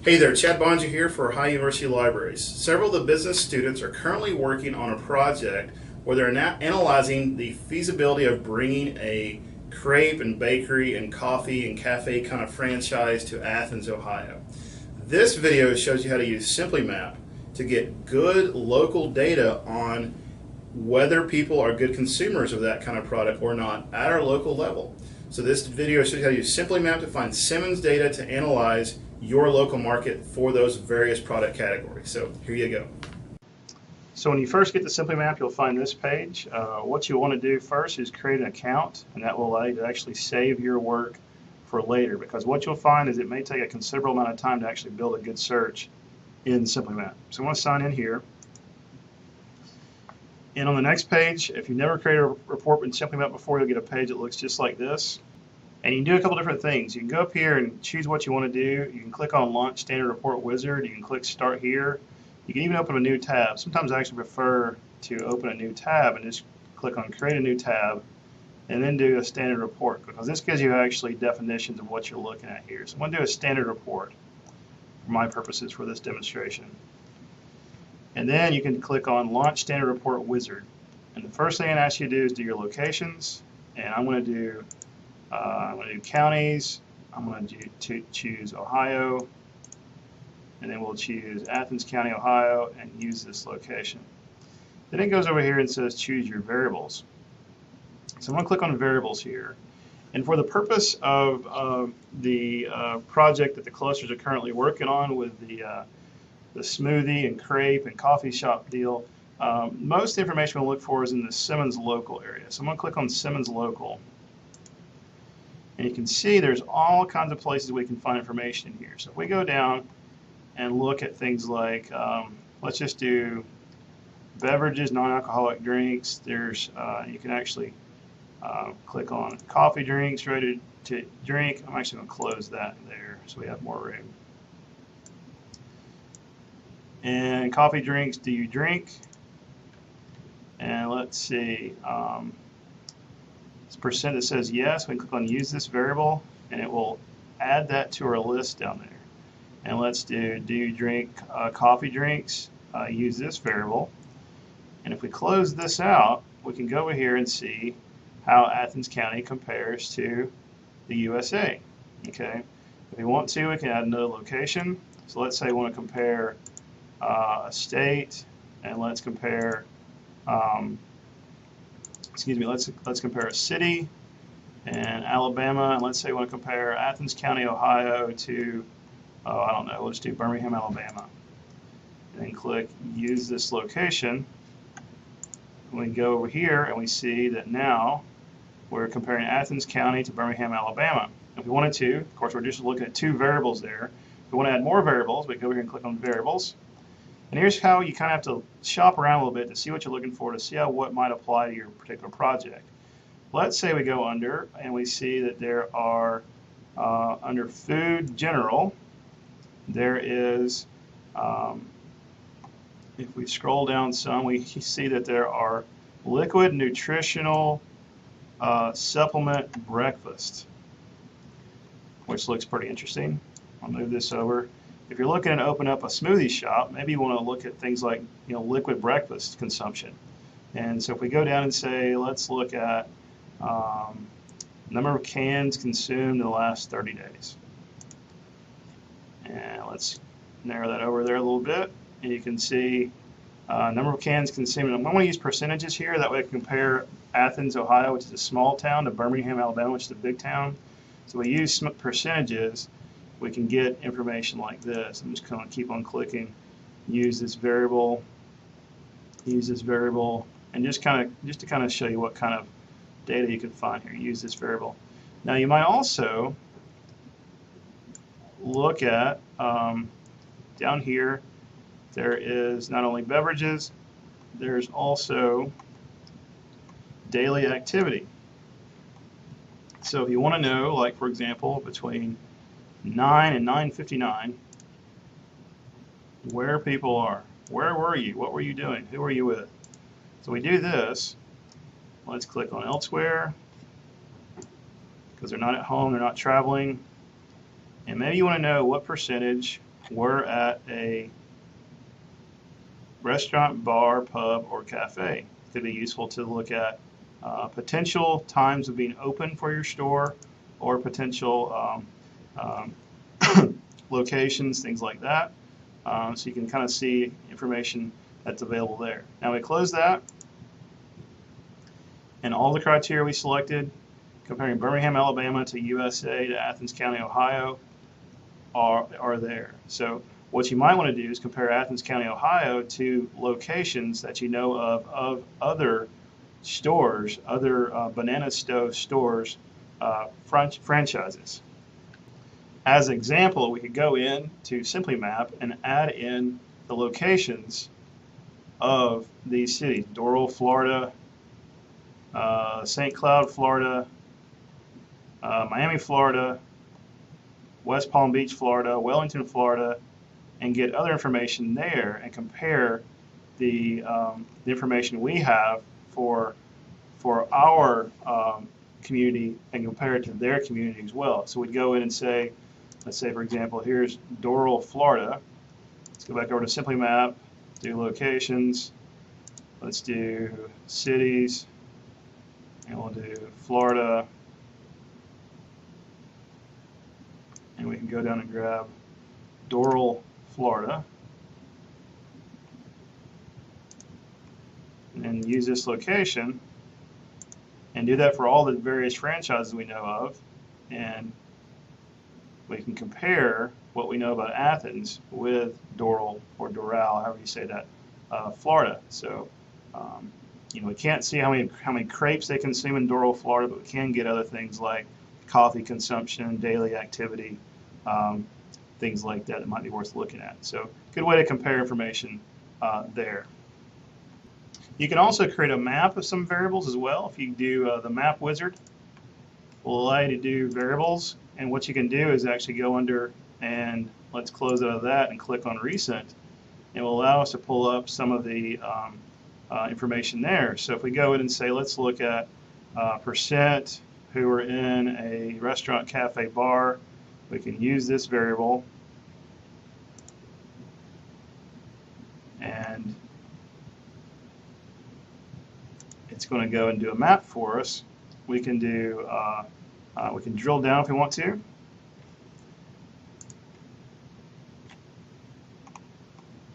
Hey there, Chad Bonja here for Ohio University Libraries. Several of the business students are currently working on a project where they're now analyzing the feasibility of bringing a crepe and bakery and coffee and cafe kind of franchise to Athens, Ohio. This video shows you how to use SimplyMap to get good local data on whether people are good consumers of that kind of product or not at our local level. So this video shows you how to use SimplyMap to find Simmons data to analyze your local market for those various product categories. So here you go. So when you first get the SimplyMap, you'll find this page. What you want to do first is create an account, and that will allow you to actually save your work for later, because what you'll find is it may take a considerable amount of time to actually build a good search in SimplyMap. So I want to sign in here. And on the next page, if you've never created a report in SimplyMap before, you'll get a page that looks just like this. And you can do a couple different things. You can go up here and choose what you want to do. You can click on Launch Standard Report Wizard. You can click Start Here. You can even open a new tab. Sometimes I actually prefer to open a new tab and just click on Create a New Tab and then do a standard report, because this gives you actually definitions of what you're looking at here. So I'm going to do a standard report for my purposes for this demonstration. And then you can click on Launch Standard Report Wizard. And the first thing it asks you to do is do your locations. And I'm going to do counties. I'm going to choose Ohio, and then we'll choose Athens County, Ohio, and use this location. Then it goes over here and says choose your variables. So I'm going to click on variables here. And for the purpose of the project that the clusters are currently working on with the smoothie and crepe and coffee shop deal, most of the information we'll look for is in the Simmons local area. So I'm going to click on Simmons local. And you can see there's all kinds of places we can find information in here. So if we go down and look at things like, let's just do beverages, non-alcoholic drinks. There's you can actually click on coffee drinks, ready to drink. I'm actually going to close that there so we have more room. And coffee drinks, do you drink? And let's see. This percent that says yes, we can click on use this variable, and it will add that to our list down there. And let's do you drink coffee drinks? Use this variable. And if we close this out, we can go over here and see how Athens County compares to the USA. Okay. If we want to, we can add another location. So let's say we want to compare a state, and let's compare let's compare a city and Alabama, and let's say we want to compare Athens County, Ohio to, I don't know, let's do Birmingham, Alabama. And then click use this location. And we go over here and we see that now we're comparing Athens County to Birmingham, Alabama. If we wanted to, of course, we're just looking at two variables there. If we want to add more variables, we go over here and click on variables. And here's how you kind of have to shop around a little bit to see what you're looking for, to see how what might apply to your particular project. Let's say we go under and we see that there are, under food general, there is, if we scroll down some, we see that there are liquid nutritional supplement breakfast, which looks pretty interesting. I'll move this over. If you're looking to open up a smoothie shop, maybe you want to look at things like, liquid breakfast consumption. And so if we go down and say, let's look at number of cans consumed in the last 30 days. And let's narrow that over there a little bit. And you can see number of cans consumed. I'm going to use percentages here. That way I can compare Athens, Ohio, which is a small town, to Birmingham, Alabama, which is a big town. So we use percentages. We can get information like this. I'm just going to keep on clicking, use this variable, and just to kind of show you what kind of data you can find here. Use this variable. Now you might also look at down here. There is not only beverages, there's also daily activity. So if you want to know, like for example, between 9 and 9:59, where people are. Where were you? What were you doing? Who were you with? So we do this. Let's click on elsewhere, because they're not at home, they're not traveling. And maybe you want to know what percentage we're at a restaurant, bar, pub, or cafe. It could be useful to look at potential times of being open for your store, or potential locations, things like that. So you can kind of see information that's available there. Now we close that, and all the criteria we selected, comparing Birmingham, Alabama to USA to Athens County, Ohio, are there. So what you might want to do is compare Athens County, Ohio to locations that you know of other stores, other Banana Stove stores, franchises. As an example, we could go in to Simply Map and add in the locations of these cities: Doral, Florida, St. Cloud, Florida, Miami, Florida, West Palm Beach, Florida, Wellington, Florida, and get other information there and compare the information we have for our community and compare it to their community as well. So we'd go in and say, let's say for example, here's Doral, Florida. Let's go back over to Simply Map, do locations. Let's do cities, and we'll do Florida. And we can go down and grab Doral, Florida, and use this location and do that for all the various franchises we know of, and we can compare what we know about Athens with Doral or Doral, however you say that, Florida. So we can't see how many crepes they consume in Doral, Florida, but we can get other things like coffee consumption, daily activity, things like that might be worth looking at. So good way to compare information there. You can also create a map of some variables as well. If you do the map wizard, will allow you to do variables, and what you can do is actually go under, and let's close out of that and click on recent. It will allow us to pull up some of the information there. So if we go in and say, let's look at percent who are in a restaurant, cafe, bar, we can use this variable, and it's going to go and do a map for us. We can do we can drill down if we want to,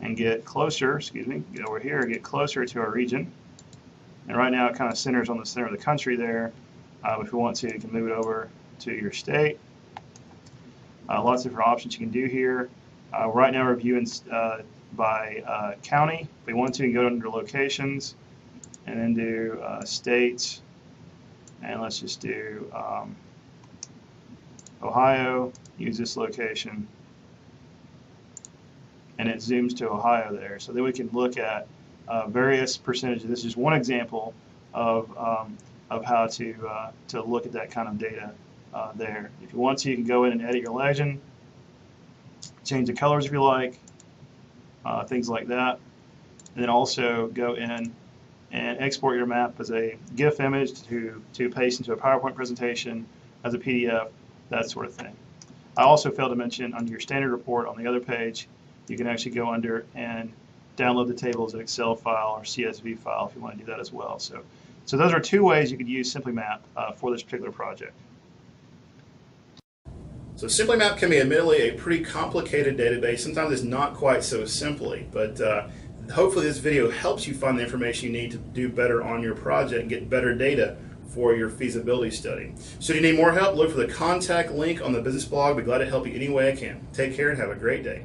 and get closer, get over here, get closer to our region. And right now it kind of centers on the center of the country there. If we want to, you can move it over to your state. Lots of different options you can do here. Right now we're viewing by county. If we want to, you can go under locations and then do states, and let's just do Ohio, use this location, and it zooms to Ohio there. So then we can look at various percentages. This is just one example of how to look at that kind of data there. If you want to, you can go in and edit your legend, change the colors if you like, things like that, and then also go in and export your map as a GIF image to paste into a PowerPoint presentation, as a PDF, that sort of thing. I also failed to mention on your standard report on the other page, you can actually go under and download the table as an Excel file or CSV file if you want to do that as well. So those are two ways you could use Simply Map for this particular project. So Simply Map can be admittedly a pretty complicated database. Sometimes it's not quite so simply, but hopefully this video helps you find the information you need to do better on your project and get better data for your feasibility study. So if you need more help, look for the contact link on the business blog. I'll be glad to help you any way I can. Take care and have a great day.